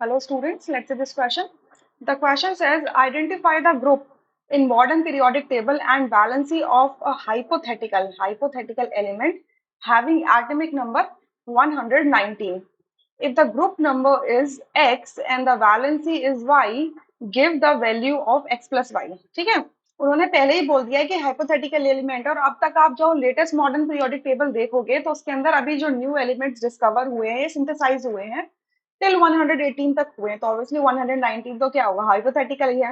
Hello students, let's see this question. The question says identify the group in modern periodic table and valency of a hypothetical element having atomic number 119. If the group number is x and the valency is y, give the value of x plus y. ठीक है, उन्होंने पहले ही बोल दिया है कि hypothetical element, और अब तक आप जो लेटेस्ट मॉडर्न पीरियोडिक टेबल देखोगे तो उसके अंदर अभी जो न्यू एलिमेंट्स डिस्कवर हुए हैं, सिंथेसाइज हुए हैं, टिल 118 तक हुए, तो ऑब्वियसली 119 तो क्या होगा, हाइपोथेटिकल ही है।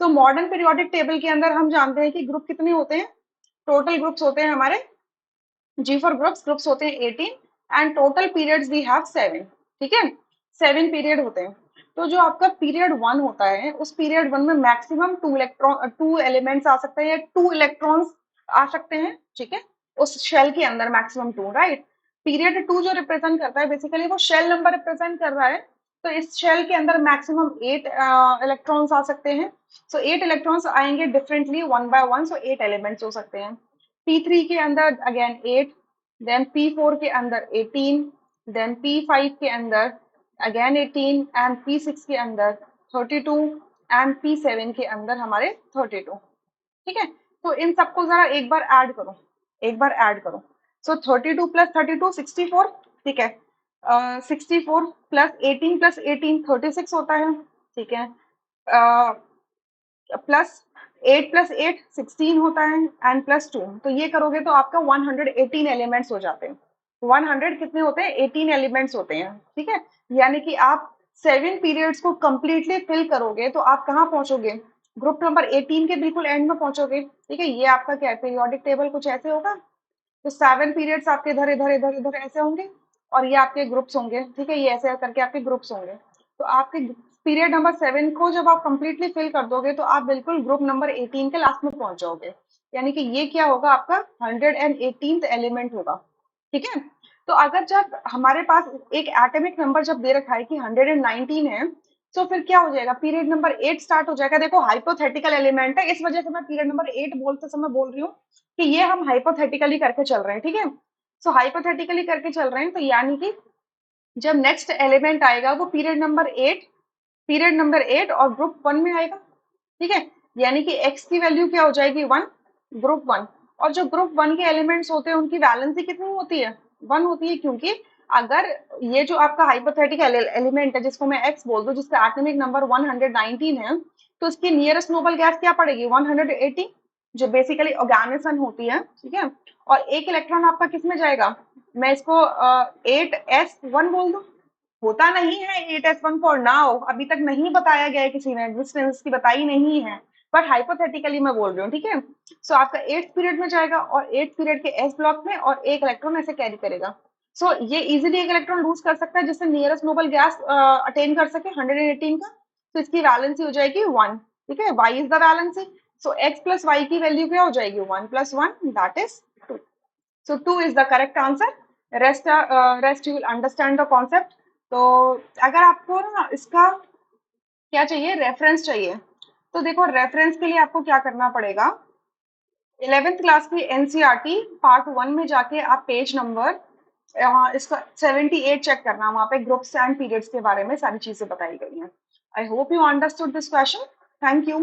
सो मॉडर्न पीरियोडिक टेबल के अंदर हम जानते हैं कि ग्रुप कितने होते हैं, टोटल ग्रुप्स होते हैं हमारे, जी फॉर ग्रुप्स होते हैं 18 and total periods we have 7। ठीक है, 7 पीरियड होते हैं। तो जो आपका पीरियड 1 होता है, उस पीरियड 1 में मैक्सिमम 2 एलिमेंट्स आ सकते हैं या 2 इलेक्ट्रॉन्स आ सकते हैं। ठीक है, उस शेल के अंदर मैक्सिमम 2, राइट। पीरियड 2 जो रिप्रेजेंट करता है, बेसिकली वो शेल नंबर रिप्रेजेंट कर रहा है, तो इस शेल के अंदर मैक्सिमम 8 इलेक्ट्रॉन्स आ सकते हैं। सो 8 इलेक्ट्रॉन्स आएंगे डिफरेंटली 1 बाय 1, सो 8 एलिमेंट्स हो सकते हैं। P3 के अंदर अगेन 8, देन P4 के अंदर 18, देन P5 के अंदर अगेन 18 एंड P6 के अंदर 32 एंड P7 के अंदर हमारे 32। ठीक है, तो इन सबको जरा एक बार ऐड करो। सो 32 प्लस 32 64। ठीक है, 64 प्लस 18 प्लस 18 36 होता है। ठीक है, प्लस 8 प्लस 8 16 होता है एंड प्लस 2, तो ये करोगे तो आपका 118 एलिमेंट्स हो जाते हैं। 100 कितने होते हैं, 18 एलिमेंट्स होते हैं। ठीक है, यानी कि आप 7 पीरियड्स को कंप्लीटली फिल करोगे तो आप कहाँ पहुंचोगे, ग्रुप नंबर 18 के बिल्कुल एंड में पहुंचोगे। ठीक है, ये आपका क्या है, पीरियोडिक टेबल कुछ ऐसे होगा। तो 7 पीरियड्स आपके इधर इधर इधर इधर ऐसे होंगे और ये आपके ग्रुप्स होंगे। ठीक है, ये ऐसे करके आपके ग्रुप्स होंगे। तो आपके पीरियड नंबर 7 को जब आप कंप्लीटली फिल कर दोगे तो आप बिल्कुल ग्रुप नंबर 18 के लास्ट में पहुंच जाओगे, यानी कि ये क्या होगा, आपका 118th एलिमेंट होगा। ठीक है, तो अगर जब हमारे पास एक एटॉमिक नंबर जब दे रखा है कि 119 है, तो फिर क्या हो जाएगा, पीरियड नंबर 8 स्टार्ट हो जाएगा। देखो हाइपोथेटिकल एलिमेंट है, इस वजह से मैं पीरियड नंबर 8 बोलते समय बोल रही हूँ कि ये हम हाइपोथेटिकली करके चल रहे हैं। ठीक है, सो हाइपोथेटिकली करके चल रहे हैं, तो यानी कि जब नेक्स्ट एलिमेंट आएगा वो पीरियड नंबर 8 और ग्रुप 1 में आएगा। ठीक है, यानी कि x की वैल्यू क्या हो जाएगी, 1, ग्रुप 1। और जो ग्रुप 1 के एलिमेंट्स होते हैं उनकी वैलेंसी कितनी होती है, 1 होती है, क्योंकि अगर ये जो आपका हाइपोथेटिकल एलिमेंट है जिसको मैं x बोल दूं, जिसका एटॉमिक नंबर 119 है, तो उसकी नियरेस्ट नोबल गैस क्या पड़ेगी, 180, जो बेसिकली ऑर्गेनिसन होती है। ठीक है, और एक इलेक्ट्रॉन आपका किस में जाएगा, मैं इसको 8s1 बोल दूं। होता नहीं है 8s1 फॉर नाउ, अभी तक नहीं बताया गया है, किसी ने एग्जिस्टेंस की बताई नहीं है, बट हाइपोथेटिकली मैं बोल रही हूँ। ठीक है, सो आपका 8th पीरियड में जाएगा और 8th पीरियड के एस ब्लॉक में, और एक इलेक्ट्रॉन ऐसे कैरी करेगा। सो ये इजीली एक इलेक्ट्रॉन लूज कर सकता है जिससे नियरेस्ट नोबल गैस अटेन कर सके 118 का, तो इसकी वैलेंसी हो जाएगी 1। ठीक है, y is the valency, so x plus y की वैल्यू क्या हो जाएगी, 1 plus 1 that is 2। So 2 is the correct answer. Rest you will understand the concept. तो अगर आपको ना इसका क्या चाहिए, रेफरेंस चाहिए, तो देखो रेफरेंस के लिए आपको क्या करना पड़ेगा, 11th क्लास की एनसीईआरटी पार्ट 1 में जाके आप पेज नंबर इसका 78 चेक करना, वहां पे ग्रुप्स एंड पीरियड्स के बारे में सारी चीजें बताई गई हैं। I hope you understood this question. Thank you.